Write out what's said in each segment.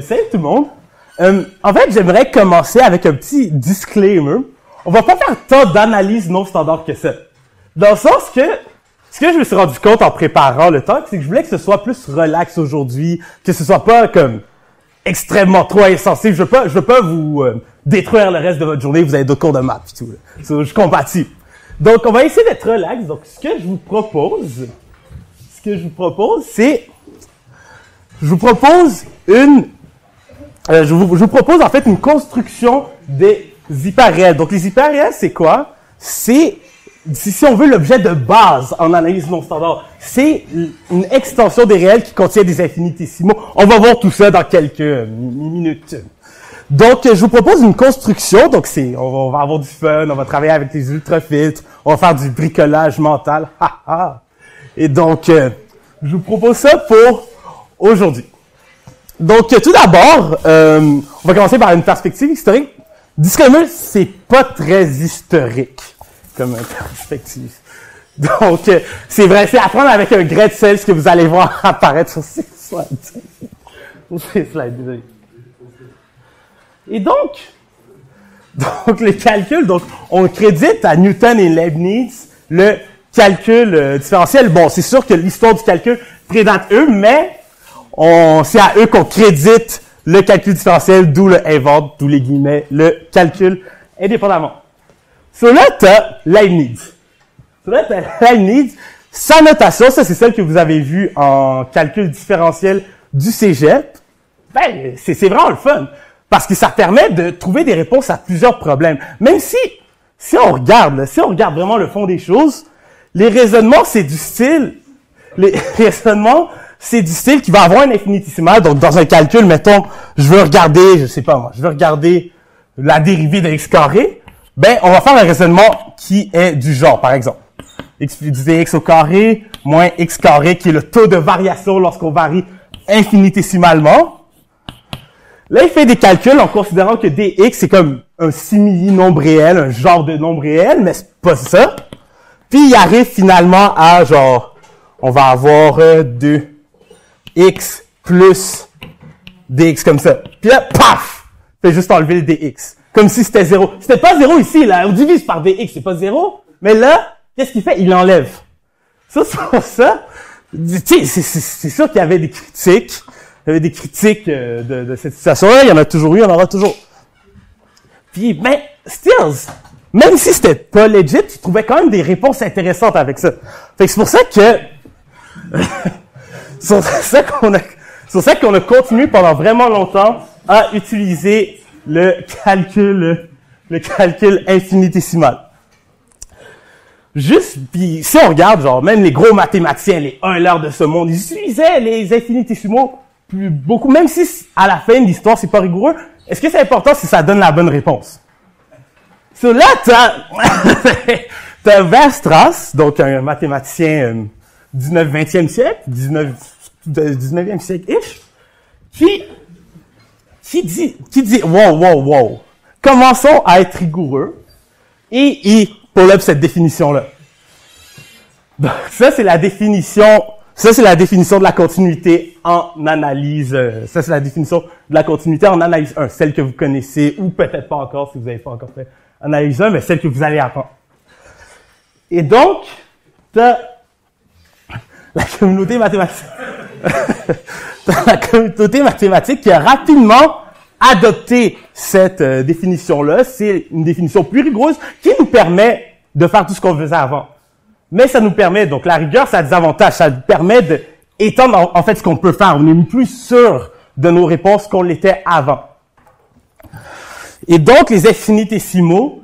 Salut tout le monde. En fait, j'aimerais commencer avec un petit disclaimer. On va pas faire tant d'analyses non standards que ça. Dans le sens que, ce que je me suis rendu compte en préparant le talk, c'est que je voulais que ce soit plus relax aujourd'hui, que ce soit pas comme extrêmement trop insensé. Je veux pas vous détruire le reste de votre journée. Vous avez d'autres cours de maths et tout. So, je compatis. Donc, on va essayer d'être relax. Donc, ce que je vous propose, c'est, je vous propose en fait une construction des hyperréels. Donc, les hyperréels, c'est quoi? C'est, si on veut, l'objet de base en analyse non standard. C'est une extension des réels qui contient des infinitésimaux. On va voir tout ça dans quelques minutes. Donc, je vous propose une construction. Donc, on va avoir du fun, on va travailler avec les ultrafiltres, on va faire du bricolage mental. Et donc, je vous propose ça pour aujourd'hui. Donc, tout d'abord, on va commencer par une perspective historique. Disclaimer, c'est pas très historique comme perspective. Donc, c'est vrai, c'est à prendre avec un grain de sel ce que vous allez voir apparaître sur ces slides. Désolé. Et donc, les calculs, donc, on crédite à Newton et Leibniz le calcul différentiel. Bon, c'est sûr que l'histoire du calcul prédate eux, mais c'est à eux qu'on crédite le calcul différentiel, d'où le invente, d'où les guillemets, le calcul indépendamment. So là, t'as Leibniz. Sa notation, ça c'est celle que vous avez vue en calcul différentiel du cégep. Ben, c'est vraiment le fun. Parce que ça permet de trouver des réponses à plusieurs problèmes. Même si on regarde vraiment le fond des choses, les raisonnements, c'est du style qui va avoir un infinitésimal. Donc, dans un calcul, mettons, je veux regarder la dérivée de x carré. Ben, on va faire un raisonnement qui est du genre, par exemple. X du dx au carré moins x carré, qui est le taux de variation lorsqu'on varie infinitésimalement. Là, il fait des calculs en considérant que dx, c'est comme un simili-nombre réel, un genre de nombre réel, mais c'est pas ça. Puis, il arrive finalement à, genre, on va avoir 2x plus dx comme ça. Puis là, paf! Fait juste enlever le dx. Comme si c'était 0. C'était pas 0 ici, là. On divise par dx, c'est pas 0. Mais là, qu'est-ce qu'il fait? Il enlève. Ça, c'est pour ça. Tu sais, c'est sûr qu'il y avait des critiques. Il y avait des critiques de cette situation-là. Il y en a toujours eu, il y en aura toujours. Puis, ben, stills, même si c'était pas legit, il trouvait quand même des réponses intéressantes avec ça. Fait que c'est pour ça que, c'est pour ça qu'on a continué pendant vraiment longtemps à utiliser le calcul infinitésimal. Puis si on regarde, genre, même les gros mathématiciens, les Euler de ce monde, ils utilisaient les infinitésimaux beaucoup, même si à la fin de l'histoire, c'est pas rigoureux. Est-ce que c'est important si ça donne la bonne réponse? So là, t'as Weierstrass, donc un mathématicien 19e siècle, 19e siècle-ish, qui dit, wow, commençons à être rigoureux, et il pull up cette définition-là. Donc, ça, c'est la définition de la continuité en analyse, ça, c'est la définition de la continuité en analyse 1, celle que vous connaissez, ou peut-être pas encore, si vous n'avez pas encore fait analyse 1, mais celle que vous allez apprendre. Et donc, t'as la communauté mathématique qui a rapidement adopté cette définition-là. C'est une définition plus rigoureuse qui nous permet de faire tout ce qu'on faisait avant. Mais ça nous permet, donc la rigueur, ça a des avantages. Ça nous permet d'étendre en fait ce qu'on peut faire. On est plus sûr de nos réponses qu'on l'était avant. Et donc, les infinitésimaux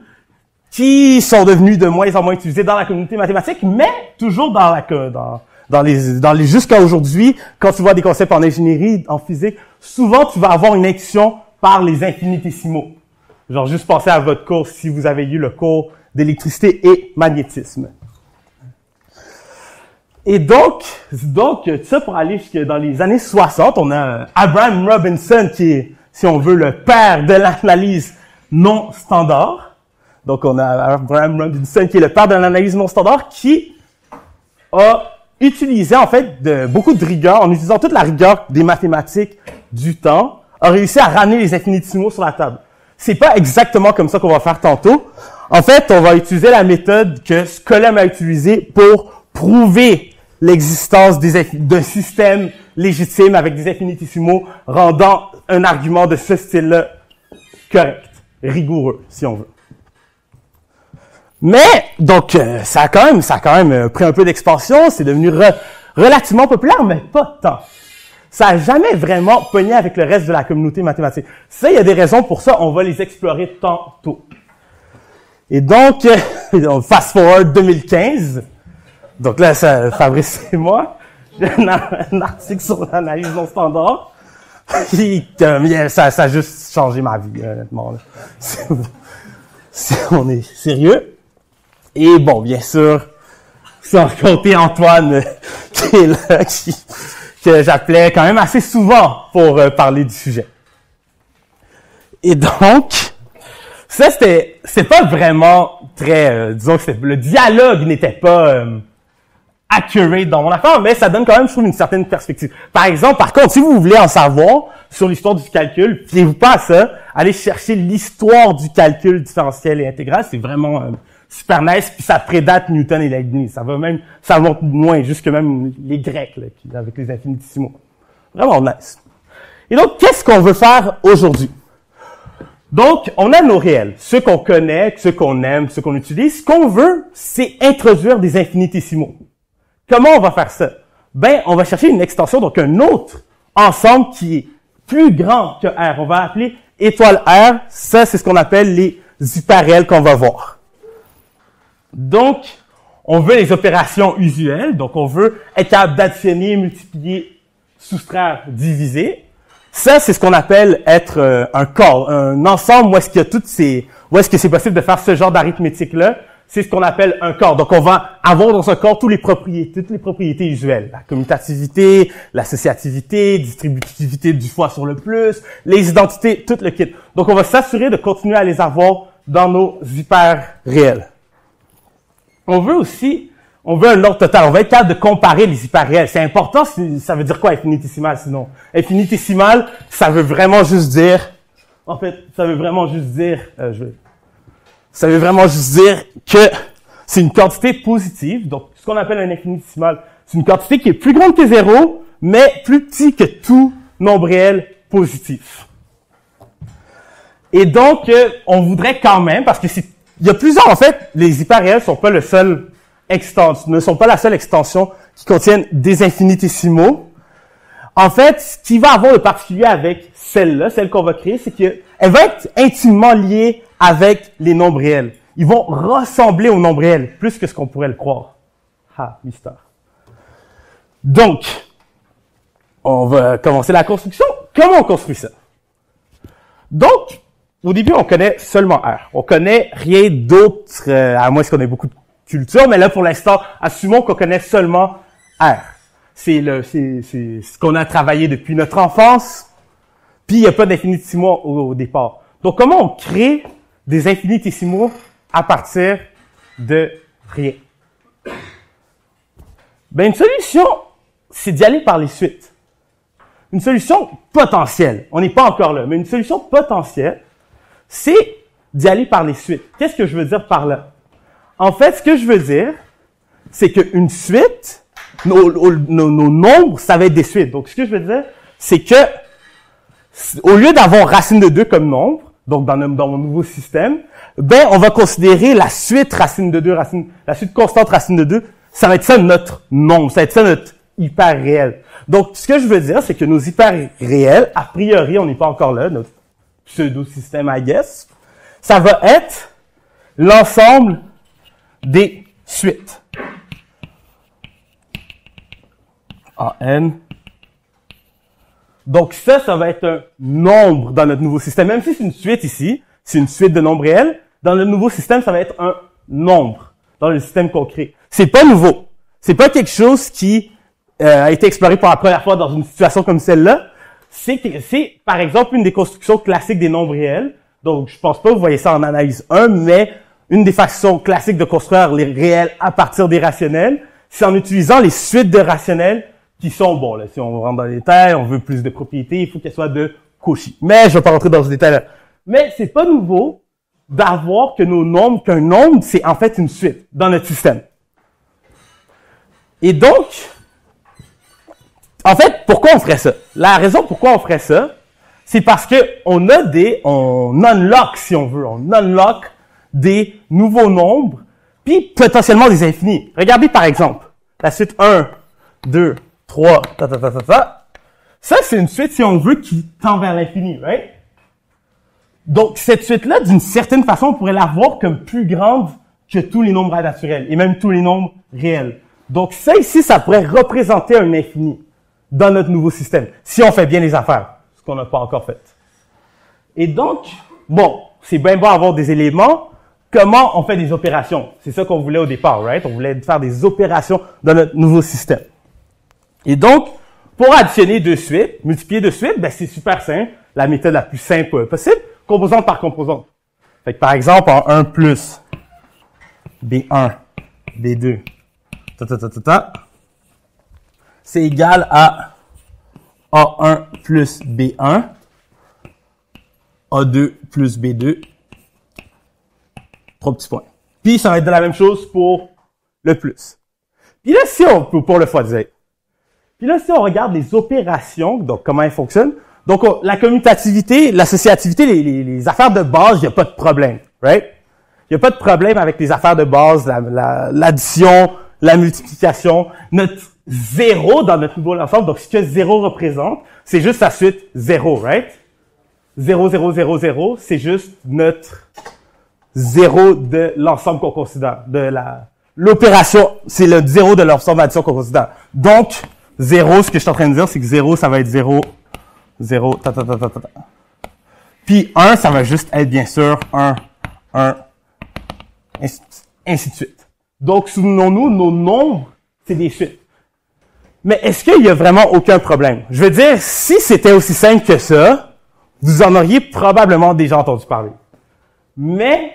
qui sont devenus de moins en moins utilisés dans la communauté mathématique, mais toujours dans les jusqu'à aujourd'hui, quand tu vois des concepts en ingénierie, en physique, souvent tu vas avoir une induction par les infinitésimaux. Genre, juste pensez à votre cours si vous avez eu le cours d'électricité et magnétisme. Et donc, ça pour aller jusque dans les années 60, on a Abraham Robinson qui est, si on veut, le père de l'analyse non standard. Donc, on a Abraham Robinson qui est le père de l'analyse non standard qui a utilisé, en fait, beaucoup de rigueur, en utilisant toute la rigueur des mathématiques du temps, a réussi à ramener les infinitésimaux sur la table. C'est pas exactement comme ça qu'on va faire tantôt. En fait, on va utiliser la méthode que Skolem a utilisée pour prouver l'existence d'un système légitime avec des infinitésimaux, rendant un argument de ce style-là correct, rigoureux, si on veut. Mais, donc, ça a quand même pris un peu d'expansion, c'est devenu relativement populaire, mais pas tant. Ça a jamais vraiment pogné avec le reste de la communauté mathématique. Ça, il y a des raisons pour ça, on va les explorer tantôt. Et donc, fast forward 2015. Donc là, Fabrice et moi, j'ai un article sur l'analyse non standard. Ça a juste changé ma vie, honnêtement. On est sérieux. Et bon, bien sûr, sans compter Antoine, qui est là, que j'appelais quand même assez souvent pour parler du sujet. Et donc, ça, c'est pas vraiment très, disons que le dialogue n'était pas accurate dans mon affaire, mais ça donne quand même, je trouve, une certaine perspective. Par contre, si vous voulez en savoir sur l'histoire du calcul, fiez-vous pas à ça, allez chercher l'histoire du calcul différentiel et intégral, c'est vraiment super nice, puis ça prédate Newton et Leibniz. Ça monte loin, jusque même les Grecs, là, avec les infinitésimaux. Vraiment nice. Et donc, qu'est-ce qu'on veut faire aujourd'hui? Donc, on a nos réels, ceux qu'on connaît, ceux qu'on aime, ceux qu'on utilise. Ce qu'on veut, c'est introduire des infinitésimaux. Comment on va faire ça? Ben, on va chercher une extension, donc un autre ensemble qui est plus grand que R. On va appeler étoile R. Ça, c'est ce qu'on appelle les hyperréels qu'on va voir. Donc, on veut les opérations usuelles. Donc, on veut être capable d'additionner, multiplier, soustraire, diviser. Ça, c'est ce qu'on appelle être un ensemble où est-ce que c'est possible de faire ce genre d'arithmétique-là. C'est ce qu'on appelle un corps. Donc, on va avoir dans ce corps toutes les propriétés usuelles. La commutativité, l'associativité, distributivité du fois sur le plus, les identités, tout le kit. Donc, on va s'assurer de continuer à les avoir dans nos hyperréels. On veut un ordre total. On va être capable de comparer les hyperréels. C'est important, ça veut dire quoi, infinitésimal, sinon? Infinitésimal, ça veut vraiment juste dire que c'est une quantité positive. Donc, ce qu'on appelle un infinitésimal, c'est une quantité qui est plus grande que 0, mais plus petit que tout nombre réel positif. Et donc, on voudrait quand même, parce que il y a plusieurs, en fait, les hyperréels ne sont pas la seule extension qui contiennent des infinitésimaux. En fait, ce qui va avoir de particulier avec celle-là, celle qu'on va créer, c'est qu'elle va être intimement liée avec les nombres réels. Ils vont ressembler aux nombres réels, plus que ce qu'on pourrait le croire. Ah, mystère. Donc, on va commencer la construction. Comment on construit ça? Donc, au début, on connaît seulement R. On connaît rien d'autre, à moins qu'on ait beaucoup de culture, mais là, pour l'instant, assumons qu'on connaît seulement R. C'est ce qu'on a travaillé depuis notre enfance, puis il n'y a pas d'infinitésimaux au départ. Donc, comment on crée des infinitésimaux à partir de rien? Ben, une solution, c'est d'y aller par les suites. Une solution potentielle. On n'est pas encore là, mais une solution potentielle, c'est d'y aller par les suites. Qu'est-ce que je veux dire par là? En fait, ce que je veux dire, c'est qu'une suite, nos nombres, ça va être des suites. Donc, ce que je veux dire, c'est que, au lieu d'avoir racine de 2 comme nombre, donc dans mon nouveau système, ben, on va considérer la suite racine de 2, la suite constante racine de 2, ça va être ça notre nombre, ça va être ça notre hyperréel. Donc, ce que je veux dire, c'est que nos hyperréels, a priori, on n'est pas encore là, notre pseudo-système, I guess, ça va être l'ensemble des suites. AN. Donc ça va être un nombre dans notre nouveau système. Même si c'est une suite ici, c'est une suite de nombres réels, dans le nouveau système, ça va être un nombre dans le système qu'on crée. C'est pas nouveau. C'est pas quelque chose qui a été exploré pour la première fois dans une situation comme celle-là. C'est, par exemple, une des constructions classiques des nombres réels. Donc, je pense pas que vous voyez ça en analyse 1, mais une des façons classiques de construire les réels à partir des rationnels, c'est en utilisant les suites de rationnels qui sont, bon, là, si on rentre dans les détails, on veut plus de propriétés, il faut qu'elles soient de Cauchy. Mais je vais pas rentrer dans ce détail-là. Mais c'est pas nouveau d'avoir qu'un nombre, c'est en fait une suite dans notre système. Et donc, en fait, pourquoi on ferait ça? La raison pourquoi on ferait ça, c'est parce que on unlock, si on veut, on unlock des nouveaux nombres, puis potentiellement des infinis. Regardez par exemple, la suite 1, 2, 3, Ça, c'est une suite, si on veut, qui tend vers l'infini, right? Donc, cette suite-là, d'une certaine façon, on pourrait la voir comme plus grande que tous les nombres naturels, et même tous les nombres réels. Donc, ça ici, ça pourrait représenter un infini dans notre nouveau système, si on fait bien les affaires, ce qu'on n'a pas encore fait. Et donc, bon, c'est bien beau avoir des éléments. Comment on fait des opérations? C'est ça qu'on voulait au départ, right? On voulait faire des opérations dans notre nouveau système. Et donc, pour additionner deux suites, multiplier deux suites, ben c'est super simple. La méthode la plus simple possible, composante par composante. Fait que par exemple, en 1 plus B1, B2, c'est égal à A1 plus B1, A2 plus B2, 3 petits points. Puis ça va être de la même chose pour le plus. Puis là, si on peut pour le x2. Puis là, si on regarde les opérations, donc comment elles fonctionnent, donc la commutativité, l'associativité, les affaires de base, il n'y a pas de problème, right? Il n'y a pas de problème avec les affaires de base, l'addition, la multiplication. Notre 0 dans notre nouveau ensemble, donc ce que 0 représente, c'est juste sa suite 0, right? 0, 0, 0, 0, c'est juste notre 0 de l'ensemble qu'on considère. L'opération, c'est le 0 de l'ensemble d'addition qu'on considère. Donc, 0, ce que je suis en train de dire, c'est que 0, ça va être 0, 0, Puis 1, ça va juste être, bien sûr, 1, ainsi de suite. Donc, souvenons-nous, nos nombres, c'est des suites. Mais est-ce qu'il y a vraiment aucun problème? Je veux dire, si c'était aussi simple que ça, vous en auriez probablement déjà entendu parler. Mais,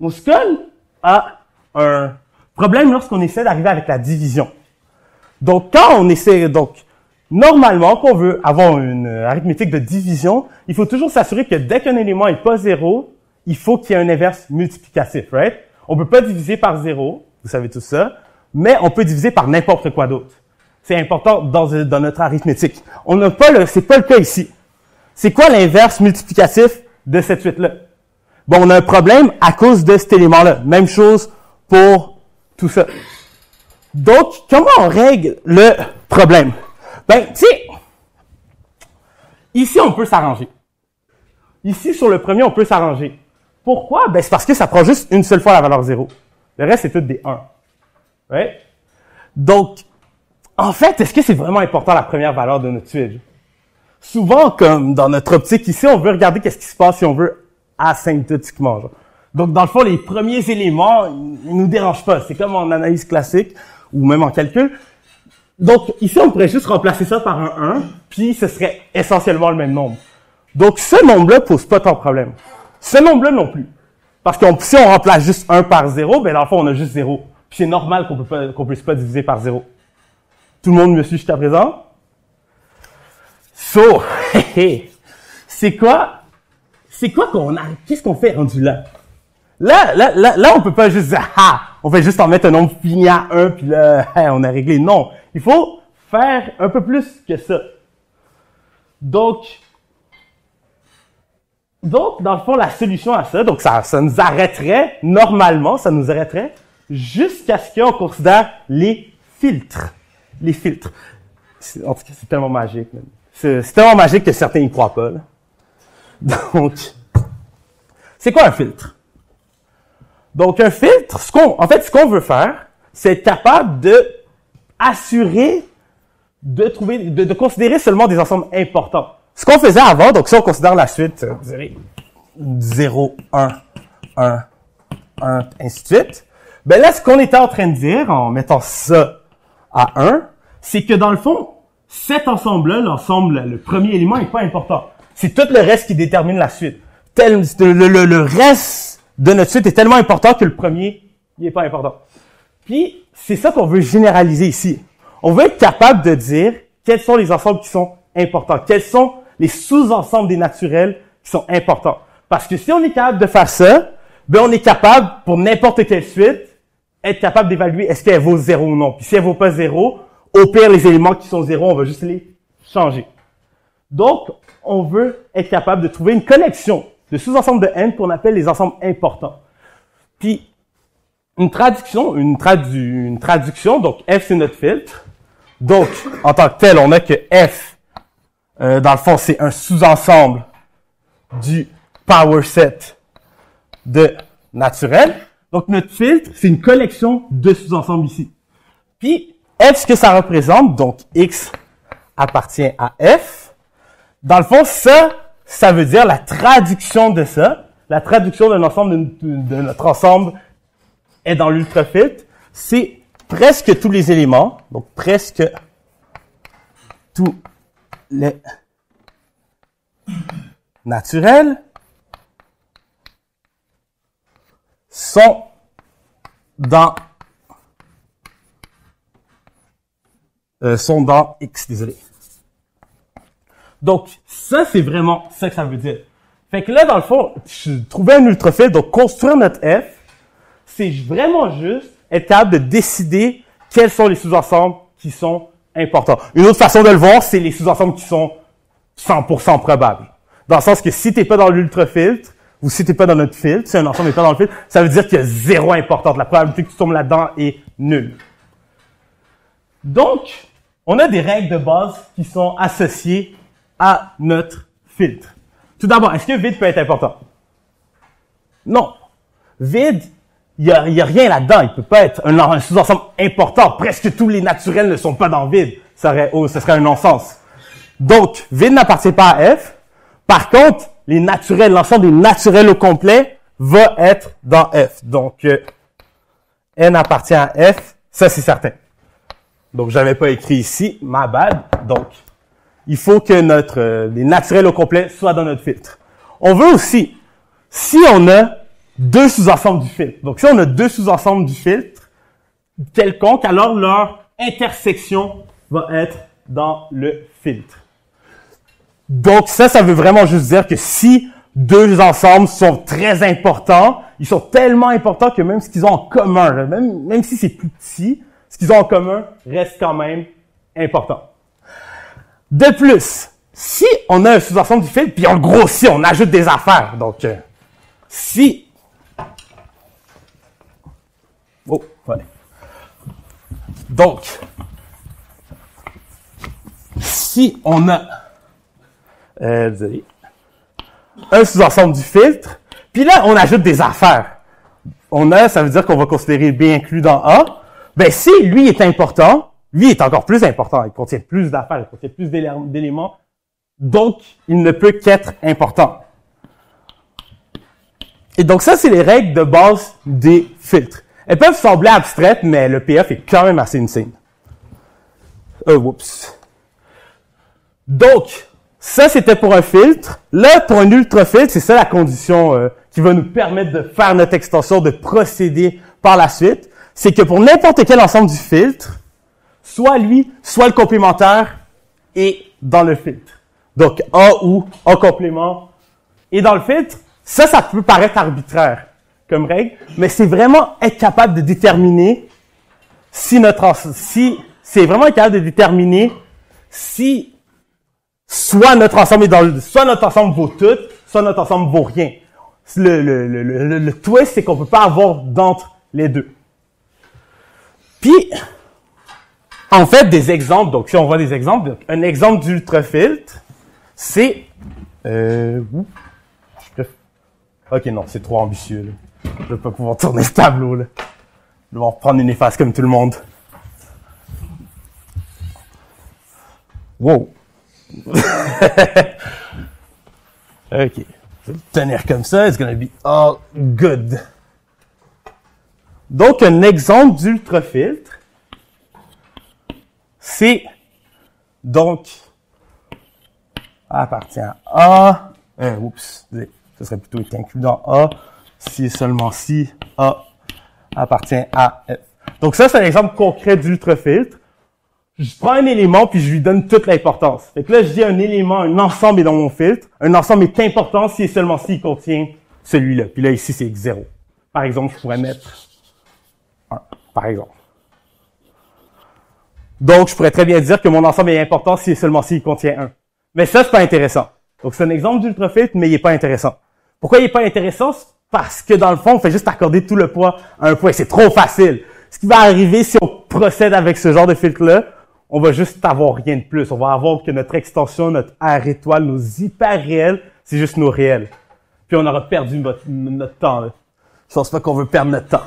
on se colle à un problème lorsqu'on essaie d'arriver avec la division. Donc, quand on essaie, normalement, quand on veut avoir une arithmétique de division, il faut toujours s'assurer que dès qu'un élément n'est pas 0, il faut qu'il y ait un inverse multiplicatif, right? On peut pas diviser par 0, vous savez tout ça, mais on peut diviser par n'importe quoi d'autre. C'est important dans notre arithmétique. C'est pas le cas ici. C'est quoi l'inverse multiplicatif de cette suite-là? Bon, on a un problème à cause de cet élément-là. Même chose pour tout ça. Donc, comment on règle le problème? Ben, tu sais, ici, on peut s'arranger. Ici, sur le premier, on peut s'arranger. Pourquoi? Ben, c'est parce que ça prend juste une seule fois la valeur 0. Le reste, c'est tout des 1. Ouais? Donc, en fait, est-ce que c'est vraiment important la première valeur de notre suite? Souvent, comme dans notre optique ici, on veut regarder qu'est-ce qui se passe si on veut asymptotiquement. Genre. Donc, dans le fond, les premiers éléments, ils nous dérangent pas. C'est comme en analyse classique ou même en calcul. Donc, ici, on pourrait juste remplacer ça par un 1, puis ce serait essentiellement le même nombre. Donc, ce nombre-là pose pas tant de problème. Ce nombre-là non plus. Parce que si on remplace juste 1 par 0, ben dans le fond, on a juste 0. Puis c'est normal qu'on puisse pas diviser par 0. Tout le monde me suit jusqu'à présent? So, c'est quoi qu'est-ce qu'on fait rendu là? Là, on peut pas juste dire, on fait juste en mettre un nombre fini à 1, puis là, on a réglé. Non. Il faut faire un peu plus que ça. Donc, dans le fond, la solution à ça, donc ça nous arrêterait, normalement, ça nous arrêterait jusqu'à ce qu'on considère les filtres. Les filtres. En tout cas, c'est tellement magique. C'est tellement magique que certains y croient pas. Là. Donc, c'est quoi un filtre? Donc, un filtre, ce qu'on veut faire, c'est être capable de assurer, de considérer seulement des ensembles importants. Ce qu'on faisait avant, donc si on considère la suite, vous direz 0, 1, 1, 1, ainsi de suite. Ben là, ce qu'on était en train de dire, en mettant ça à 1, c'est que dans le fond, cet ensemble-là, le premier élément n'est pas important. C'est tout le reste qui détermine la suite. Le reste de notre suite est tellement important que le premier, il n'est pas important. Puis, c'est ça qu'on veut généraliser ici. On veut être capable de dire quels sont les ensembles qui sont importants. Quelles sont les sous-ensembles des naturels qui sont importants. Parce que si on est capable de faire ça, ben on est capable, pour n'importe quelle suite, être capable d'évaluer est-ce qu'elle vaut 0 ou non. Puis si elle vaut pas 0, au pire, les éléments qui sont 0, on va juste les changer. Donc, on veut être capable de trouver une collection de sous-ensembles de n qu'on appelle les ensembles importants. Puis, une traduction, donc f c'est notre filtre. Donc, en tant que tel, on a que f, dans le fond, c'est un sous-ensemble du power set de naturel. Donc, notre filtre, c'est une collection de sous-ensembles ici. Puis, f, ce que ça représente, donc x appartient à f. Dans le fond, ça veut dire la traduction de ça. La traduction d'un ensemble de notre ensemble est dans l'ultrafiltre. C'est presque tous les éléments, donc presque tous les naturels sont dans X, désolé. Donc, ça, c'est vraiment ça que ça veut dire. Fait que là, dans le fond, je trouvais un ultrafiltre, donc construire notre F, c'est vraiment juste être capable de décider quels sont les sous-ensembles qui sont importants. Une autre façon de le voir, c'est les sous-ensembles qui sont 100% probables. Dans le sens que si t'es pas dans l'ultrafiltre, ou si t'es pas dans notre filtre, si un ensemble n'est pas dans le filtre, ça veut dire qu'il y a 0 importante. La probabilité que tu tombes là-dedans est nulle. Donc, on a des règles de base qui sont associées à notre filtre. Tout d'abord, est-ce que vide peut être important? Non. Vide, il y a rien là-dedans. Il peut pas être un sous-ensemble important. Presque tous les naturels ne sont pas dans vide. Ce serait un non-sens. Donc, vide n'appartient pas à F. Par contre, les naturels, l'ensemble des naturels au complet va être dans F. Donc, N appartient à F. Ça, c'est certain. Donc, j'avais pas écrit ici. My bad. Donc, il faut que les naturels au complet soient dans notre filtre. On veut aussi, si on a deux sous-ensembles du filtre, donc si on a deux sous-ensembles du filtre quelconque, alors leur intersection va être dans le filtre. Donc ça veut vraiment juste dire que si deux ensembles sont très importants, ils sont tellement importants que même ce qu'ils ont en commun, même si c'est plus petit, ce qu'ils ont en commun reste quand même important. De plus, si on a un sous-ensemble du filtre, puis on le grossit, on ajoute des affaires. Donc, si... Oh, ouais. Donc, si on a... désolé. Un sous-ensemble du filtre, puis là, on ajoute des affaires. Ça veut dire qu'on va considérer B inclus dans A. Ben, si lui est important, lui est encore plus important. Il contient plus d'affaires, il contient plus d'éléments. Donc, il ne peut qu'être important. Et donc, ça, c'est les règles de base des filtres. Elles peuvent sembler abstraites, mais le PF est quand même assez insane. Oups. Donc, ça, c'était pour un filtre. Là, pour un ultrafiltre, c'est ça la condition qui va nous permettre de faire notre extension, de procéder par la suite. C'est que pour n'importe quel ensemble du filtre, soit lui, soit le complémentaire est dans le filtre. Donc, A ou A complément est dans le filtre. Ça peut paraître arbitraire comme règle, mais c'est vraiment être capable de déterminer si c'est vraiment être capable de déterminer si soit notre ensemble soit notre ensemble vaut tout, soit notre ensemble vaut rien. Le twist, c'est qu'on peut pas avoir d'entre les deux. Puis, en fait, des exemples, donc si on voit des exemples, un exemple d'ultrafiltre, c'est... Ok, non, c'est trop ambitieux. Là. Je vais pas pouvoir tourner ce tableau. Là. Je vais reprendre une efface comme tout le monde. Wow! Ok, je vais le tenir comme ça, it's gonna be all good. Donc, un exemple d'ultrafiltre, c'est donc A appartient à A. Ce serait plutôt inclus dans A. Si et seulement si A appartient à F. Donc ça, c'est un exemple concret d'ultrafiltre. je prends un élément puis je lui donne toute l'importance. Fait que là, je dis un élément, un ensemble est dans mon filtre. Un ensemble est important si et seulement s'il contient celui-là. Puis là, ici, c'est 0. Par exemple, je pourrais mettre 1, par exemple. Donc, je pourrais très bien dire que mon ensemble est important si et seulement s'il contient 1. Mais ça, c'est pas intéressant. Donc, c'est un exemple d'ultrafiltre, mais il est pas intéressant. Pourquoi il est pas intéressant? C'est parce que dans le fond, on fait juste accorder tout le poids à un point. C'est trop facile. Ce qui va arriver si on procède avec ce genre de filtre-là, on va juste avoir rien de plus. On va avoir que notre extension, notre R étoile, nos hyper-réels, c'est juste nos réels. Puis on aura perdu notre temps, là. Je pense pas qu'on veut perdre notre temps.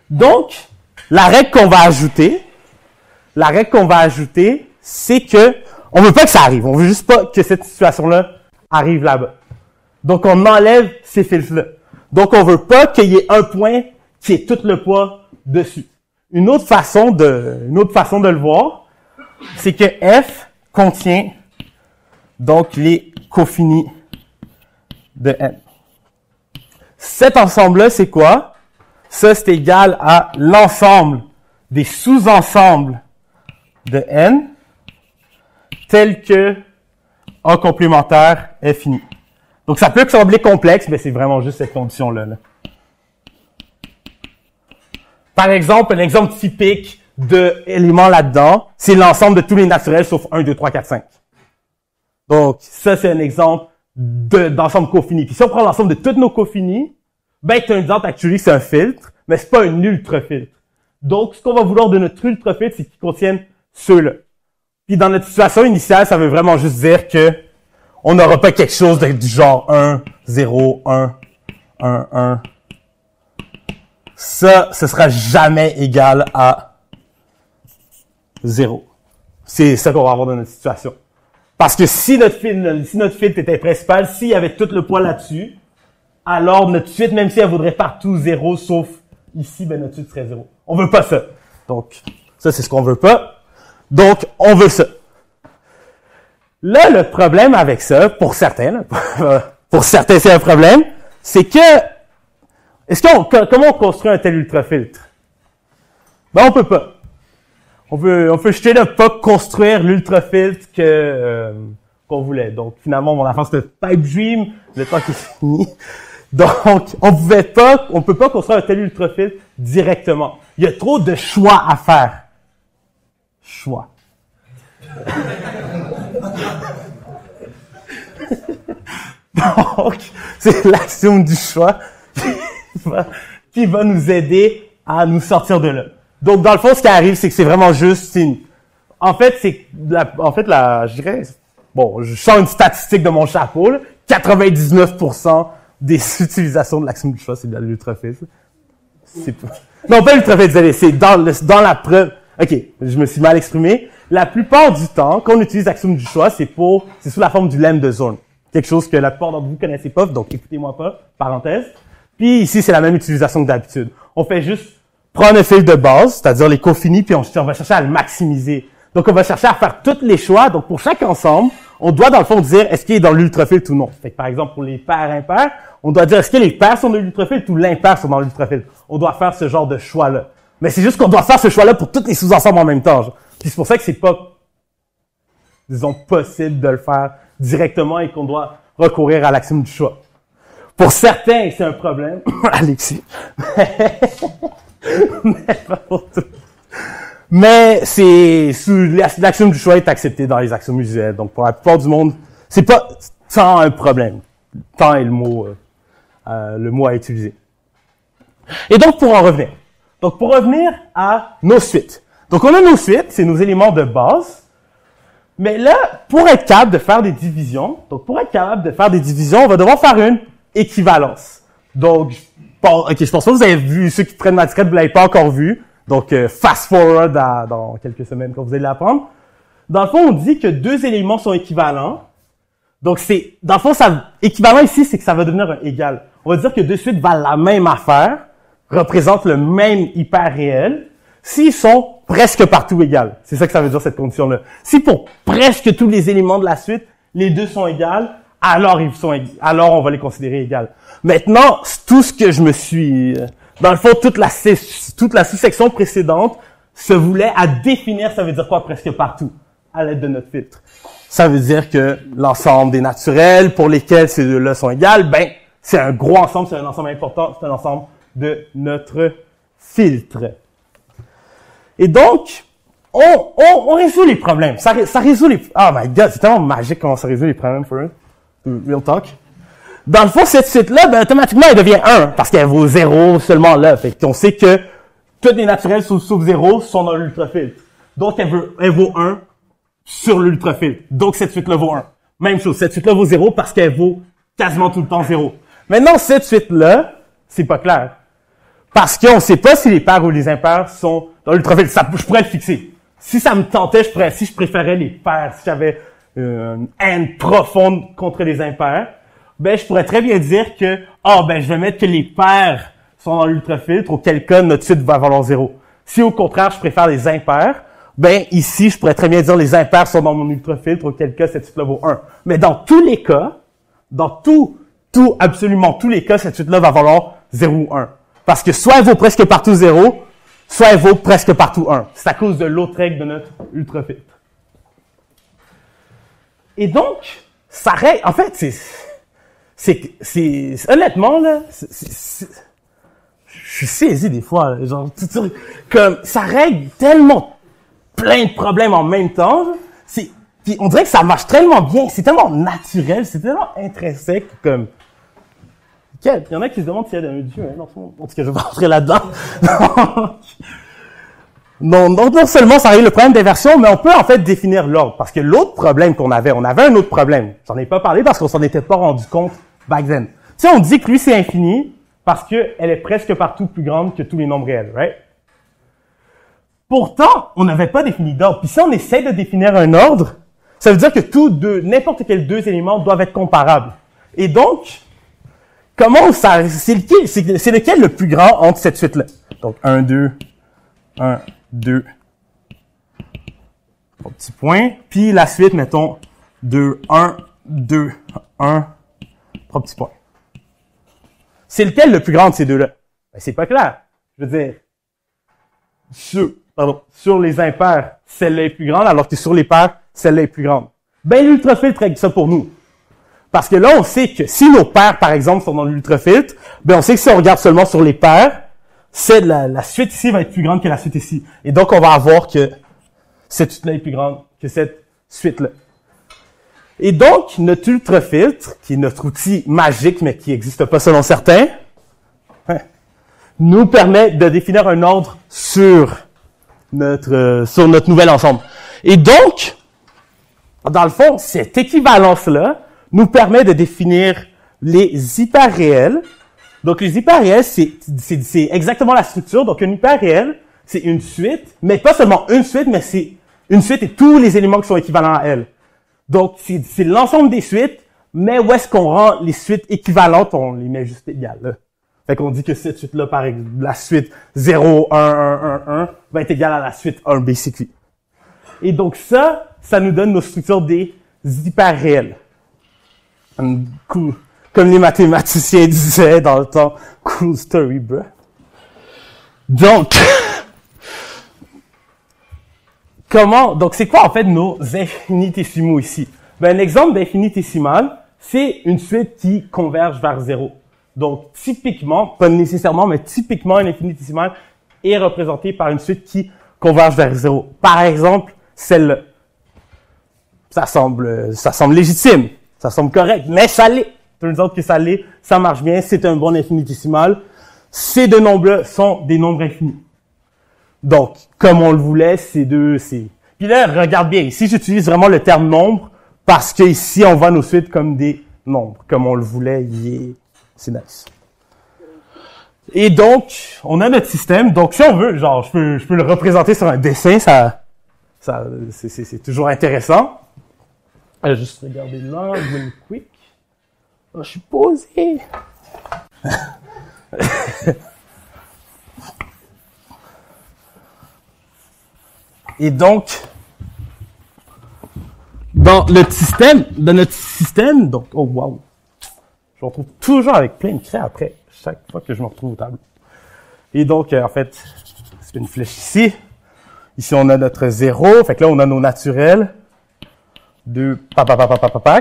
Donc, la règle qu'on va ajouter, c'est que on veut pas que ça arrive. On veut juste pas que cette situation-là arrive là-bas. Donc, on enlève ces filtres-là. Donc, on veut pas qu'il y ait un point qui ait tout le poids dessus. Une autre façon de le voir, c'est que F contient donc les cofinis de N. Cet ensemble-là, c'est quoi? Ça, c'est égal à l'ensemble des sous-ensembles de N tel que A complémentaire est fini. Donc, ça peut sembler complexe, mais c'est vraiment juste cette condition-là. Là. Par exemple, un exemple typique d'éléments là-dedans, c'est l'ensemble de tous les naturels sauf 1, 2, 3, 4, 5. Donc, ça, c'est un exemple d'ensemble cofini. Puis si on prend l'ensemble de toutes nos cofinis, ben, turns out, actually, c'est un filtre, mais c'est pas un ultrafiltre. Donc, ce qu'on va vouloir de notre ultrafiltre, c'est qu'il contienne ceux-là. Puis dans notre situation initiale, ça veut vraiment juste dire que on n'aura pas quelque chose du genre 1, 0, 1, 1, 1. Ça, ce sera jamais égal à 0. C'est ça qu'on va avoir dans notre situation. Parce que si notre filtre était principal, s'il y avait tout le poids là-dessus, alors notre suite, même si elle vaudrait partout 0, sauf ici, ben notre suite serait 0. On veut pas ça. Donc, ça, c'est ce qu'on veut pas. Donc, on veut ça. Là, le problème avec ça, pour certains, c'est un problème, c'est que, comment on construit un tel ultrafiltre? Ben, on peut pas. On peut straight up pas construire l'ultrafiltre qu'on voulait. Donc, finalement, mon enfant, c'était pipe dream, le temps qui est fini. Donc, on peut pas construire un tel ultrafiltre directement. Il y a trop de choix à faire. Choix. Donc, c'est l'axiome du choix qui va nous aider à nous sortir de là. Donc, dans le fond, ce qui arrive, c'est que c'est vraiment juste je dirais, bon, je sors une statistique de mon chapeau, là, 99% des utilisations de l'axiome du choix, c'est de l'ultrafiltre. Non, pas l'ultrafiltre, désolé, c'est dans la preuve. OK, je me suis mal exprimé. La plupart du temps, quand on utilise l'axiome du choix, c'est sous la forme du lambda de zone. Quelque chose que la plupart d'entre vous connaissez pas, donc écoutez-moi pas, parenthèse. Puis ici, c'est la même utilisation que d'habitude. On fait juste prendre un filtre de base, c'est-à-dire les cofinis, puis on va chercher à le maximiser. Donc, on va chercher à faire tous les choix. Donc, pour chaque ensemble, on doit, dans le fond, dire est-ce qu'il est dans l'ultrafiltre ou non. Fait que, par exemple, pour les paires impairs, on doit dire est-ce que les paires sont dans l'ultrafiltre ou l'impair sont dans l'ultrafiltre. On doit faire ce genre de choix-là. Mais c'est juste qu'on doit faire ce choix-là pour tous les sous-ensembles en même temps. Genre. Puis c'est pour ça que c'est pas, disons, possible de le faire directement et qu'on doit recourir à l'axiome du choix. Pour certains, c'est un problème. Alexis. Mais pas pour tout. Mais l'axiome du choix est accepté dans les axiomes usuels. Donc, pour la plupart du monde, c'est pas tant un problème. Tant est le mot à utiliser. Et donc, pour en revenir. Donc, pour revenir à nos suites. Donc, on a nos suites, c'est nos éléments de base. Mais là, pour être capable de faire des divisions, on va devoir faire une équivalence. Donc, je pense pas que vous avez vu, ceux qui prennent ma discrète, vous l'avez pas encore vu. Donc, fast forward dans quelques semaines quand vous allez l'apprendre. Dans le fond, on dit que deux éléments sont équivalents. Donc, dans le fond, équivalent ici, c'est que ça va devenir un égal. On va dire que deux suites valent la même affaire, représentent le même hyper réel, s'ils sont presque partout égales. C'est ça que ça veut dire, cette condition-là. Si pour presque tous les éléments de la suite, les deux sont égales, alors on va les considérer égales. Maintenant, tout ce que je me suis, dans le fond, toute la sous-section précédente, se voulait à définir, ça veut dire quoi presque partout, à l'aide de notre filtre. Ça veut dire que l'ensemble des naturels pour lesquels ces deux-là sont égales, ben, c'est un gros ensemble, c'est un ensemble important, c'est un ensemble de notre filtre. Et donc, on résout les problèmes. Ça résout les... Oh my god, c'est tellement magique comment ça résout les problèmes, for real talk. Dans le fond, cette suite-là, ben, automatiquement, elle devient 1, parce qu'elle vaut 0 seulement là. Fait qu'on sait que tous les naturels sauf 0 sont dans l'ultrafiltre. Donc, elle vaut 1 sur l'ultrafiltre. Donc, cette suite-là vaut 1. Même chose, cette suite-là vaut 0 parce qu'elle vaut quasiment tout le temps 0. Maintenant, cette suite-là, c'est pas clair. Parce qu'on sait pas si les paires ou les impairs sont dans l'ultrafiltre. Je pourrais le fixer. Si ça me tentait, si je préférais les paires, si j'avais une haine profonde contre les impairs, ben, je pourrais très bien dire que, je vais mettre que les paires sont dans l'ultrafiltre, auquel cas notre suite va valoir 0. Si au contraire, je préfère les impairs, ben, ici, je pourrais très bien dire les impairs sont dans mon ultrafiltre, auquel cas cette suite-là vaut 1. Mais dans tous les cas, absolument tous les cas, cette suite-là va valoir 0 ou 1. Parce que soit elle vaut presque partout 0, soit elle vaut presque partout 1. C'est à cause de l'autre règle de notre ultrafiltre. Et donc, ça règle, en fait, c'est honnêtement, là, je suis saisi des fois, là, genre, comme, ça règle tellement plein de problèmes en même temps, puis on dirait que ça marche tellement bien, c'est tellement naturel, c'est tellement intrinsèque, comme, il y en a qui se demandent s'il y a un dieu, hein, en tout cas, je vais rentrer là-dedans. Non seulement ça règle le problème d'inversion, mais on peut en fait définir l'ordre. Parce que l'autre problème on avait un autre problème. J'en ai pas parlé parce qu'on s'en était pas rendu compte back then. Tu sais, on dit que lui c'est infini parce que elle est presque partout plus grande que tous les nombres réels, right? Pourtant, on n'avait pas défini d'ordre. Puis si on essaie de définir un ordre, ça veut dire que n'importe quels deux éléments doivent être comparables. Et donc, c'est lequel le plus grand entre cette suite-là? Donc, 1, 2, 2, petit point. Puis la suite, mettons, 2, 1, 2, 1, 3 petits points. C'est lequel le plus grand de ces deux-là? Ben, c'est pas clair. Je veux dire, sur les impairs, celle-là est plus grande, alors que sur les pairs, celle-là est plus grande. Ben, l'ultrafiltre règle ça pour nous. Parce que là, on sait que si nos paires, par exemple, sont dans l'ultrafiltre, ben, on sait que si on regarde seulement sur les paires, la suite ici va être plus grande que la suite ici. Et donc, on va avoir que cette suite-là est plus grande que cette suite-là. Et donc, notre ultrafiltre, qui est notre outil magique, mais qui n'existe pas selon certains, nous permet de définir un ordre sur notre nouvel ensemble. Et donc, dans le fond, cette équivalence-là nous permet de définir les hyperréels. Donc, les hyperréels, c'est exactement la structure. Donc, une hyperréel, c'est une suite, mais pas seulement une suite, mais c'est une suite et tous les éléments qui sont équivalents à elle. Donc, c'est l'ensemble des suites, mais où est-ce qu'on rend les suites équivalentes? On les met juste égales, là. Fait qu'on dit que cette suite-là, par exemple, la suite 0, 1, 1, 1, 1, va être égale à la suite 1, basically. Et donc ça nous donne nos structures des hyperréels. Cool. Comme les mathématiciens disaient dans le temps, cool story, bro. Donc, donc c'est quoi en fait nos infinitésimaux ici? Ben, un exemple d'infinitésimal, c'est une suite qui converge vers 0. Donc, typiquement, pas nécessairement, mais typiquement, un infinitésimal est représenté par une suite qui converge vers 0. Par exemple, celle-là. Ça semble légitime. Ça semble correct, mais ça l'est. Turns out que ça l'est, ça marche bien, c'est un bon infinitésimal. Ces deux nombres-là sont des nombres infinis. Donc, comme on le voulait, Puis là, regarde bien, ici, j'utilise vraiment le terme nombre, parce que ici, on voit nos suites comme des nombres. Comme on le voulait, c'est nice. Et donc, on a notre système. Donc, si on veut, genre, je peux le représenter sur un dessin, c'est toujours intéressant. Juste regarder là, real quick. Oh, je suis posé. Et donc, dans notre système, donc, oh wow. Je me retrouve toujours avec plein de craie après, chaque fois que je me retrouve au tableau. Et donc, en fait, c'est une flèche ici. Ici, on a notre 0. Fait que là, on a nos naturels. 2,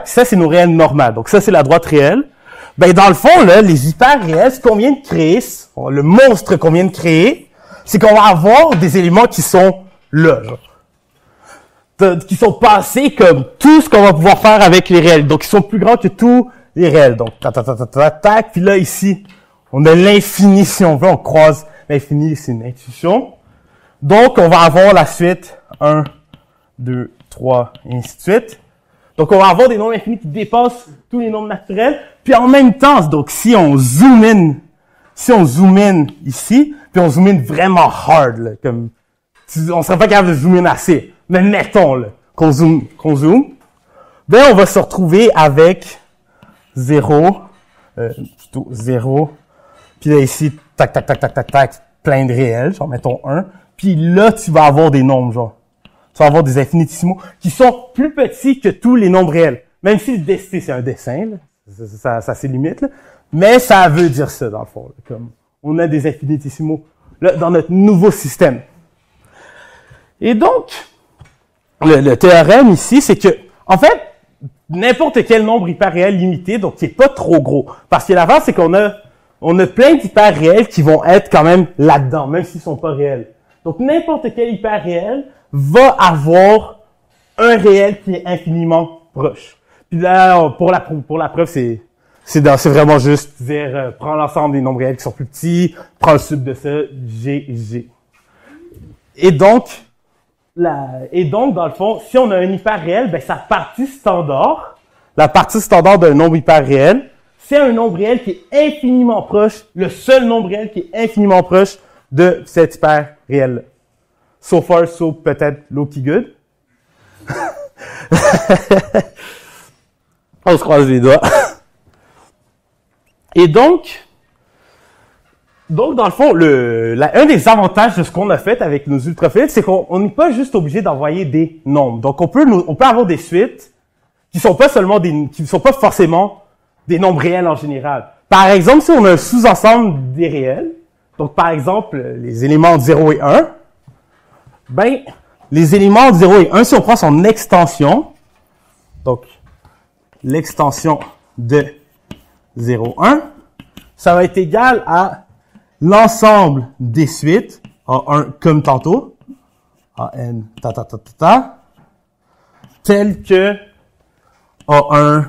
ça, c'est nos réels normales. Donc, ça, c'est la droite réelle. Ben, dans le fond, là, les hyperréels, ce qu'on vient de créer, le monstre qu'on vient de créer, c'est qu'on va avoir des éléments qui sont là, genre. Qui sont passés comme tout ce qu'on va pouvoir faire avec les réels. Donc, ils sont plus grands que tous les réels. Donc, tac. Puis là, ici, on a l'infini, si on veut. On croise l'infini, c'est une intuition. Donc, on va avoir la suite 1, 2, 3, et ainsi de suite. Donc, on va avoir des nombres infinis qui dépassent tous les nombres naturels. Puis en même temps, donc, si on zoom in ici, puis on zoom in vraiment hard, là, comme, on serait pas capable de zoom in assez. Mais mettons, là, qu'on zoom, ben, on va se retrouver avec 0, puis là, ici, tac, plein de réels, genre, mettons 1. Puis là, tu vas avoir des nombres, genre. Tu vas avoir des infinitésimaux qui sont plus petits que tous les nombres réels. Même si le dessin, c'est un dessin, là. Ça c'est limite, là. Mais ça veut dire ça, dans le fond, là. Comme, on a des infinitésimaux, là, dans notre nouveau système. Et donc, le théorème ici, c'est que, en fait, n'importe quel nombre hyperréel limité, donc qui est pas trop gros. Parce que l'avance, c'est qu'on a plein d'hyperréels qui vont être quand même là-dedans, même s'ils sont pas réels. Donc, n'importe quel hyperréel va avoir un réel qui est infiniment proche. Puis là, pour la preuve, c'est vraiment juste dire, prends l'ensemble des nombres réels qui sont plus petits, prends le sub de ça, G. Et donc, dans le fond, si on a un hyperréel, ben, sa partie standard, la partie standard d'un nombre hyperréel, c'est un nombre réel qui est infiniment proche, le seul nombre réel qui est infiniment proche de cet hyperréel. So far, so peut-être low-key good. On se croise les doigts. Et donc, dans le fond, un des avantages de ce qu'on a fait avec nos ultrafiltres, c'est qu'on n'est pas juste obligé d'envoyer des nombres. Donc, on peut avoir des suites qui sont pas forcément des nombres réels en général. Par exemple, si on a un sous-ensemble des réels, donc par exemple, les éléments de 0 et 1, ben, les éléments de 0 et 1, si on prend son extension, donc l'extension de 0, 1, ça va être égal à l'ensemble des suites, A1 comme tantôt, AN, tel que A1,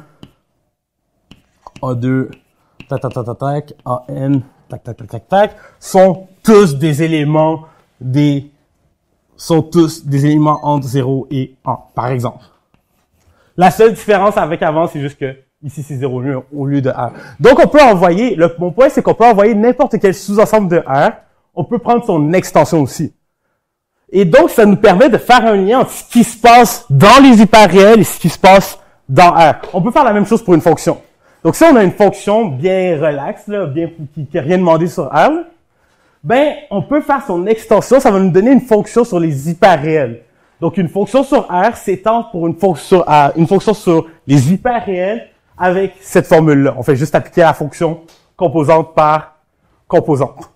A2, AN, sont tous des éléments entre 0 et 1, par exemple. La seule différence avec avant, c'est juste que ici, c'est 0 au lieu de R. Donc, on peut envoyer, mon point, c'est qu'on peut envoyer n'importe quel sous-ensemble de R. On peut prendre son extension aussi. Et donc, ça nous permet de faire un lien entre ce qui se passe dans les hyperréels et ce qui se passe dans R. On peut faire la même chose pour une fonction. Donc, si on a une fonction bien relaxe, là, qui n'a rien demandé sur R, là, ben, on peut faire son extension, ça va nous donner une fonction sur les hyperréels. Donc, une fonction sur R s'étend pour une fonction sur les hyperréels avec cette formule-là. On fait juste appliquer la fonction composante par composante.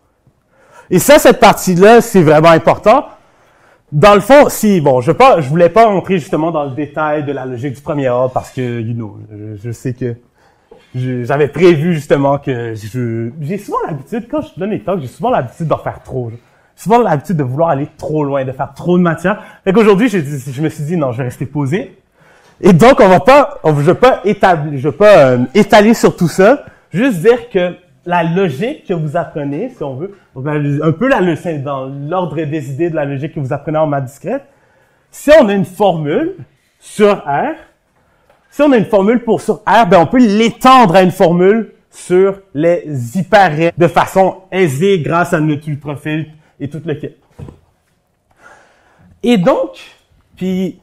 Et ça, cette partie-là, c'est vraiment important. Dans le fond, je voulais pas entrer justement dans le détail de la logique du premier ordre parce que, je sais que j'avais prévu justement que j'ai souvent l'habitude, quand je donne les talks, j'ai souvent l'habitude d'en faire trop. J'ai souvent l'habitude de vouloir aller trop loin, de faire trop de matière. Fait qu'aujourd'hui, je me suis dit, non, je vais rester posé. Et donc, je vais pas étaler sur tout ça. Juste dire que la logique que vous apprenez, si on veut, donc un peu dans l'ordre des idées de la logique que vous apprenez en maths discrète, si on a une formule sur R, sur R, ben on peut l'étendre à une formule sur les hyperréels de façon aisée grâce à notre ultrafiltre et tout le kit. Et donc, puis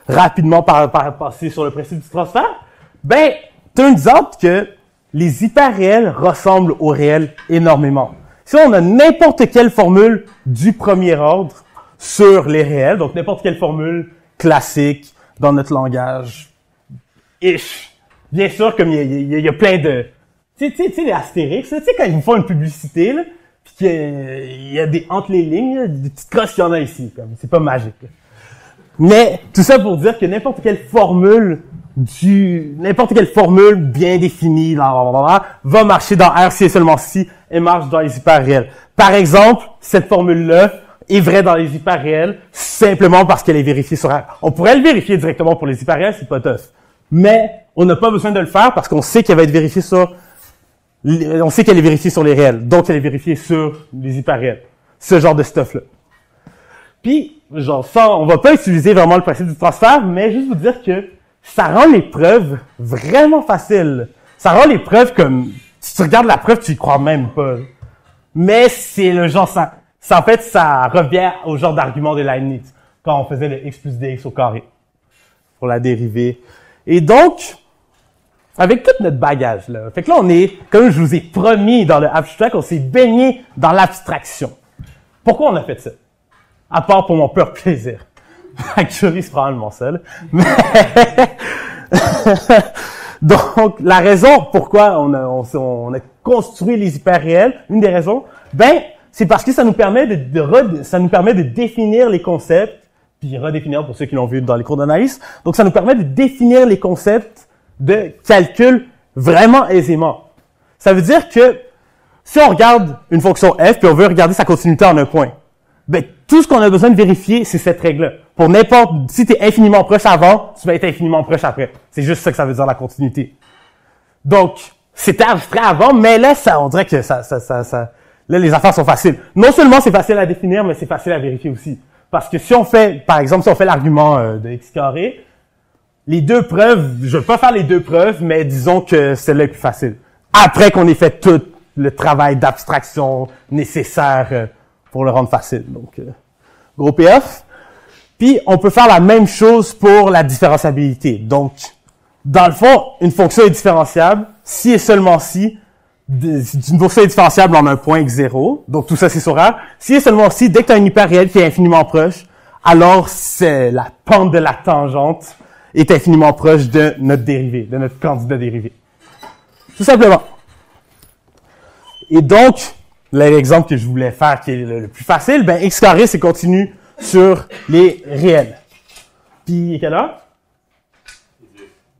rapidement passer sur le principe du transfert, ben turns out que les hyperréels ressemblent aux réels énormément. Si on a n'importe quelle formule du premier ordre sur les réels, donc n'importe quelle formule classique dans notre langage, bien sûr, comme il y a plein de, tu sais, les Astérix, tu sais, quand ils vous font une publicité, là, il y a entre les lignes, des petites crosses qu'il y en a ici, comme, c'est pas magique. Mais, tout ça pour dire que n'importe quelle formule bien définie, va marcher dans R si et seulement si, et marche dans les hyperréels. Par exemple, cette formule-là est vraie dans les hyperréels, simplement parce qu'elle est vérifiée sur R. On pourrait le vérifier directement pour les hyperréels, c'est pas tough. Mais, on n'a pas besoin de le faire parce qu'on sait qu'elle va être vérifiée sur les réels. Donc, elle est vérifiée sur les hyperréels. Ce genre de stuff-là. Puis, genre, ça, on va pas utiliser vraiment le principe du transfert, mais juste vous dire que ça rend les preuves vraiment faciles. Ça rend les preuves comme, si tu regardes la preuve, tu y crois même pas. Mais c'est le genre, en fait, ça revient au genre d'argument de Leibniz, quand on faisait le x plus dx au carré, pour la dérivée. Et donc, avec tout notre bagage, là. Fait que là, on est, comme je vous ai promis dans le abstract, on s'est baigné dans l'abstraction. Pourquoi on a fait ça? À part pour mon pur plaisir. Actually, c'est probablement ça, là. Mais donc, la raison pourquoi on a construit les hyperréels, une des raisons, c'est parce que ça nous permet de définir les concepts, puis redéfinir pour ceux qui l'ont vu dans les cours d'analyse. Donc, ça nous permet de définir les concepts de calcul vraiment aisément. Ça veut dire que si on regarde une fonction f puis on veut regarder sa continuité en un point, tout ce qu'on a besoin de vérifier, c'est cette règle-là. Si tu es infiniment proche avant, tu vas être infiniment proche après. C'est juste ça que ça veut dire la continuité. Donc, c'était abstrait avant, mais là, on dirait que là, les affaires sont faciles. Non seulement c'est facile à définir, mais c'est facile à vérifier aussi. Parce que si on fait l'argument de x carré, les deux preuves, je vais pas faire les deux preuves, mais disons que celle-là est plus facile. Après qu'on ait fait tout le travail d'abstraction nécessaire pour le rendre facile. Donc, gros PF. Puis, on peut faire la même chose pour la différenciabilité. Donc, dans le fond, une fonction est différenciable si et seulement si une fonction est différenciable en un point x0. Donc, tout ça, c'est sur R. Si et seulement si, dès que tu as un hyperréel qui est infiniment proche, alors c'est la pente de la tangente est infiniment proche de notre dérivée, de notre candidat dérivé. Tout simplement. Et donc, l'exemple que je voulais faire, qui est le plus facile, x carré, c'est continu sur les réels. Puis, quelle heure?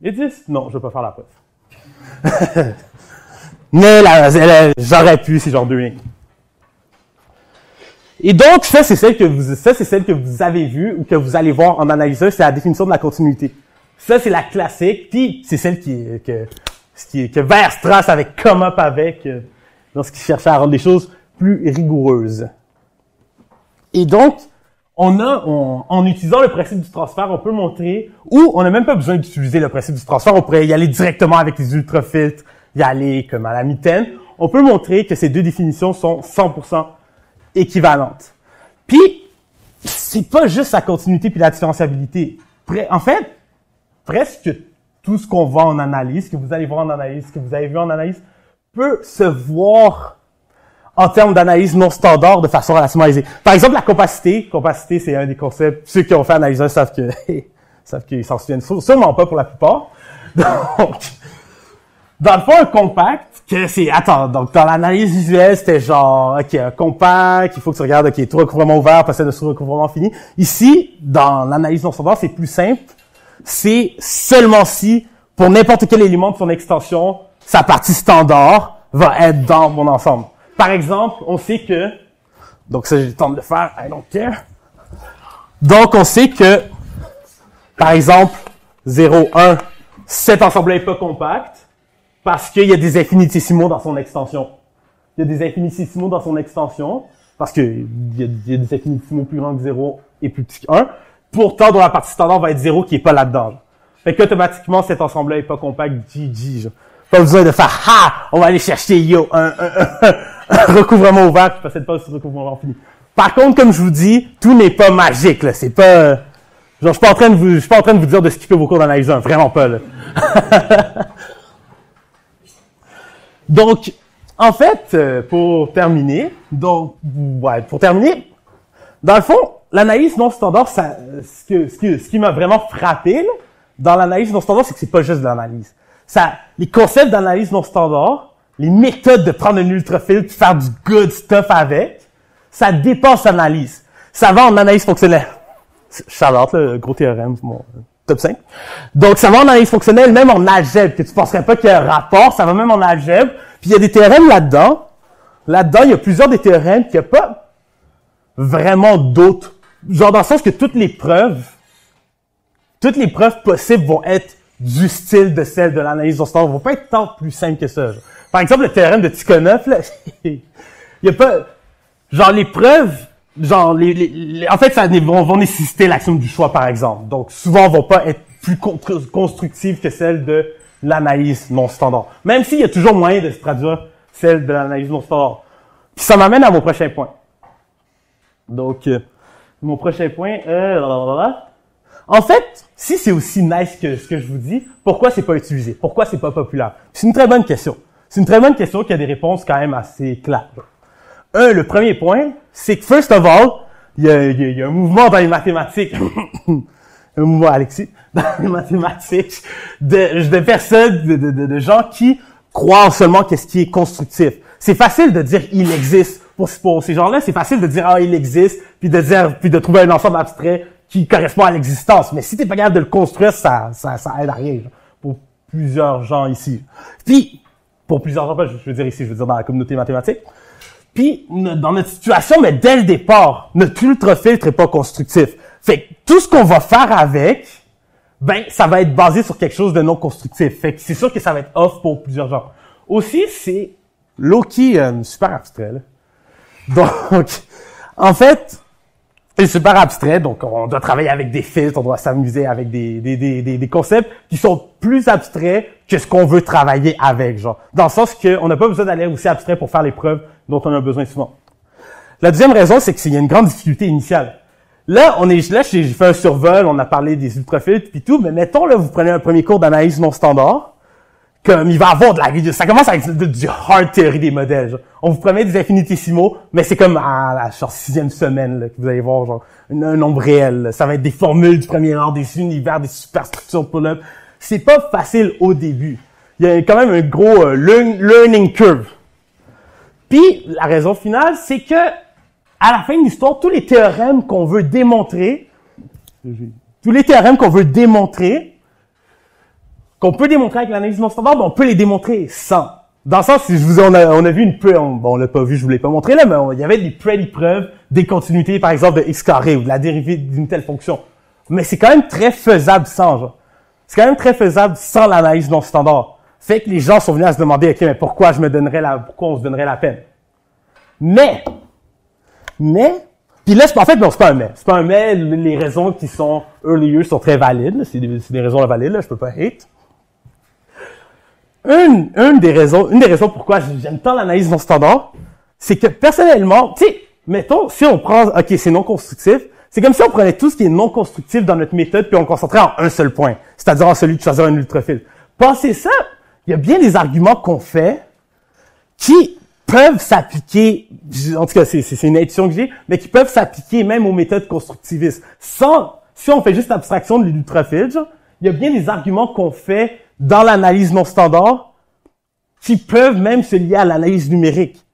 Les 10? Non, je vais pas faire la preuve. Mais j'aurais pu, c'est genre 2 lignes. Et donc, ça, c'est celle que vous avez vue ou que vous allez voir en analyseur, c'est la définition de la continuité. Ça, c'est la classique, puis c'est celle que Weierstrass avait come up avec lorsqu'il cherchait à rendre les choses plus rigoureuses. Et donc, en utilisant le principe du transfert, on peut montrer, ou on n'a même pas besoin d'utiliser le principe du transfert, on pourrait y aller directement avec les ultrafiltres, y aller comme à la mitaine. On peut montrer que ces deux définitions sont 100% équivalentes. Puis, c'est pas juste la continuité puis la différenciabilité. En fait, presque tout ce qu'on voit en analyse, que vous allez voir en analyse, que vous avez vu en analyse, peut se voir en termes d'analyse non standard de façon relativement aisée. Par exemple, la compacité. Compacité, c'est un des concepts. Ceux qui ont fait analyseur savent qu'ils s'en souviennent sûrement pas pour la plupart. Donc, dans le fond, un compact, donc dans l'analyse visuelle, c'était genre, ok, un compact, il faut que tu regardes, ok, tout recouvrement ouvert, passer de recouvrement fini. Ici, dans l'analyse non standard, c'est plus simple. C'est seulement si, pour n'importe quel élément de son extension, sa partie standard va être dans mon ensemble. Par exemple, on sait que, donc ça, j'ai le temps de le faire, I don't care. Donc, on sait que, par exemple, 0, 1, cet ensemble-là n'est pas compact, parce qu'il y a des infinitésimaux dans son extension. Il y a des infinitésimaux dans son extension, parce qu'il y a des infinitésimaux plus grands que 0 et plus petits que 1. Pourtant, dont la partie standard va être 0 qui est pas là-dedans. Fait qu'automatiquement, cet ensemble-là est pas compact, GG, genre. Pas besoin de faire, on va aller chercher, un recouvrement ouvert qui possède pas ce recouvrement fini. Par contre, comme je vous dis, tout n'est pas magique, là. C'est pas, genre, je suis pas en train de vous dire de skipper vos cours d'analyse 1. Vraiment pas, là. Donc, en fait, pour terminer, dans le fond, l'analyse non standard, ce qui m'a vraiment frappé, là, dans l'analyse non standard, c'est que c'est pas juste de l'analyse. Les concepts d'analyse non standard, les méthodes de prendre un ultrafiltre et faire du good stuff avec, ça dépasse l'analyse. Ça va en analyse fonctionnelle. Charlotte, le gros théorème, mon top 5. Donc, ça va en analyse fonctionnelle, même en algèbre, que tu penserais pas qu'il y a un rapport, ça va même en algèbre. Puis il y a des théorèmes là-dedans. Là-dedans, il y a plusieurs des théorèmes qu'il n'y a pas vraiment d'autres. Genre dans le sens que toutes les preuves possibles vont être du style de celle de l'analyse non standard. Vont pas être tant plus simples que ça. Genre. Par exemple, le théorème de Tikhonov, là, il y a pas, genre les preuves, genre en fait, ça vont nécessiter l'axiome du choix, par exemple. Donc souvent, vont pas être plus constructives que celles de l'analyse non standard. Même s'il y a toujours moyen de se traduire celle de l'analyse non standard. Puis ça m'amène à mon prochain point. Donc, mon prochain point, en fait, si c'est aussi nice que ce que je vous dis, pourquoi c'est pas utilisé? Pourquoi c'est pas populaire? C'est une très bonne question. C'est une très bonne question qui a des réponses quand même assez claires. Le premier point, c'est que first of all, il y a un mouvement dans les mathématiques, un mouvement, Alexis, dans les mathématiques, de personnes, de gens qui croient seulement qu'est-ce qui est constructif. C'est facile de dire il existe. Pour ces gens-là, c'est facile de dire il existe, puis de trouver un ensemble abstrait qui correspond à l'existence. Mais si t'es pas capable de le construire, ça aide à rien, genre, pour plusieurs gens ici. Puis, pour plusieurs gens, je veux dire ici, je veux dire dans la communauté mathématique. Puis, dans notre situation, mais dès le départ, notre ultrafiltre est pas constructif. Fait que tout ce qu'on va faire avec, ben, ça va être basé sur quelque chose de non constructif. Fait que c'est sûr que ça va être off pour plusieurs gens. Aussi, c'est low-key super abstrait, là. Donc, en fait, c'est super abstrait, donc on doit travailler avec des filtres, on doit s'amuser avec des concepts qui sont plus abstraits que ce qu'on veut travailler avec, genre. Dans le sens qu'on n'a pas besoin d'aller aussi abstrait pour faire les preuves dont on a besoin souvent. La deuxième raison, c'est qu'il y a une grande difficulté initiale. Là, j'ai fait un survol, on a parlé des ultrafiltres puis tout, mais mettons, là, vous prenez un premier cours d'analyse non standard, comme il va avoir ça commence avec du hard théorie des modèles. Genre. On vous promet des infinitésimaux, mais c'est comme à la genre 6e semaine là, que vous allez voir genre un nombre réel. Là. Ça va être des formules du premier ordre, des univers, des superstructures de pull-up. C'est pas facile au début. Il y a quand même un gros learning curve. Puis la raison finale, c'est que à la fin de l'histoire, tous les théorèmes qu'on veut démontrer, qu'on peut démontrer avec l'analyse non standard, ben on peut les démontrer sans. Dans le sens, si on a vu on l'a pas vu, je vous l'ai pas montré là, mais il y avait des preuves des continuités, par exemple, de x carré ou de la dérivée d'une telle fonction. Mais c'est quand même très faisable sans, genre. C'est quand même très faisable sans l'analyse non standard. Fait que les gens sont venus à se demander, ok, mais pourquoi on se donnerait la peine? Mais, puis là, en fait, non, c'est pas un mais. C'est pas un mais, les raisons qui sont earlier sont très valides, c'est des raisons valides, là, je peux pas hate. Une des raisons pourquoi j'aime tant l'analyse non standard, c'est que personnellement, tu sais, mettons, si on prend, ok, c'est non constructif, c'est comme si on prenait tout ce qui est non constructif dans notre méthode puis on le concentrait en un seul point, c'est-à-dire en celui de choisir un ultrafiltre. Pensez ça, il y a bien des arguments qu'on fait qui peuvent s'appliquer, en tout cas, c'est une intuition que j'ai, mais qui peuvent s'appliquer même aux méthodes constructivistes. Si on fait juste abstraction de l'ultrafiltre, il y a bien des arguments qu'on fait dans l'analyse non standard qui peuvent même se lier à l'analyse numérique,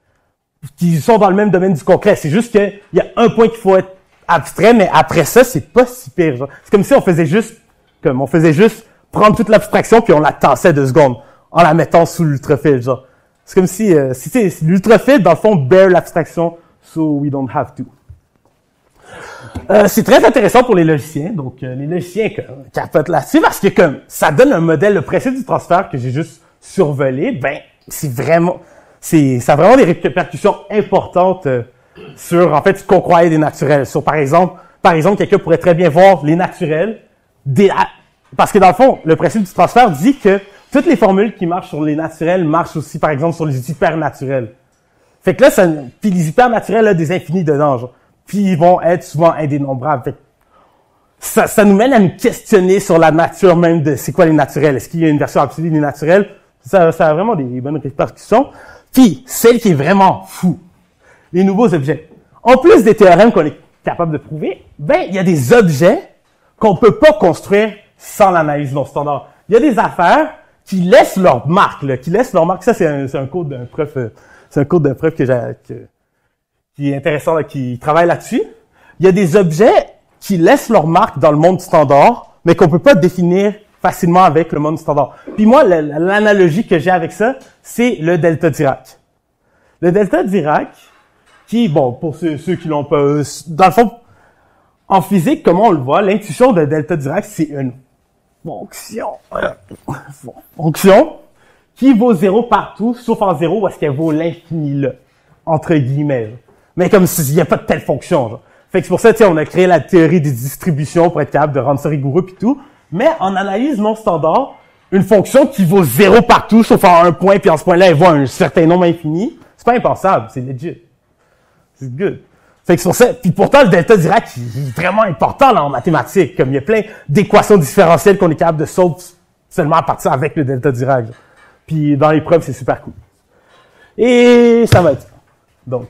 qui sont dans le même domaine du concret. C'est juste qu'il y a un point qu'il faut être abstrait, mais après ça, c'est pas si pire. Genre. C'est comme si on faisait juste prendre toute l'abstraction puis on la tassait 2 secondes en la mettant sous l'ultrafiltre. Genre. C'est comme si l'ultrafiltre, dans le fond, bear l'abstraction, so we don't have to. C'est très intéressant pour les logiciens, donc les logiciens capotent là-dessus parce que comme ça donne un modèle, le principe du transfert que j'ai juste survolé, ben ça a vraiment des répercussions importantes sur en fait ce qu'on croyait des naturels. Sur par exemple quelqu'un pourrait très bien voir les naturels parce que dans le fond le principe du transfert dit que toutes les formules qui marchent sur les naturels marchent aussi par exemple sur les hypernaturels. Fait que là puis les hypernaturels ont des infinis dedans, genre. Puis ils vont être souvent indénombrables. Fait que ça nous mène à nous questionner sur la nature même de c'est quoi les naturels. Est-ce qu'il y a une version absolue des naturels? Ça a vraiment des bonnes répercussions. Puis, celle qui est vraiment fou, les nouveaux objets. En plus des théorèmes qu'on est capable de prouver, ben il y a des objets qu'on peut pas construire sans l'analyse non standard. Il y a des affaires qui laissent leur marque, là, qui laissent leur marque. Ça, c'est un cours d'un prof, c'est un cours d'un prof qui est intéressant, là, qui travaille là-dessus. Il y a des objets qui laissent leur marque dans le monde standard, mais qu'on peut pas définir facilement avec le monde standard. Puis moi, l'analogie que j'ai avec ça, c'est le delta Dirac. Le delta Dirac, qui, bon, pour ceux qui l'ont pas, dans le fond, en physique, comment on le voit, l'intuition de delta Dirac, c'est une fonction qui vaut 0 partout, sauf en 0 parce qu'elle vaut l'infini là, entre guillemets. Mais comme s'il n'y a pas de telle fonction. Genre. Fait que c'est pour ça, on a créé la théorie des distributions pour être capable de rendre ça rigoureux pis tout. Mais en analyse non standard, une fonction qui vaut 0 partout, sauf en un point, puis en ce point-là, elle vaut un certain nombre infini, c'est pas impensable, c'est legit. C'est good. Fait que c'est pour ça, puis pourtant, le delta Dirac, il est vraiment important là, en mathématiques. Comme il y a plein d'équations différentielles qu'on est capable de solver seulement à partir avec le delta Dirac. Puis dans les preuves, c'est super cool. Et ça va être ça. Donc,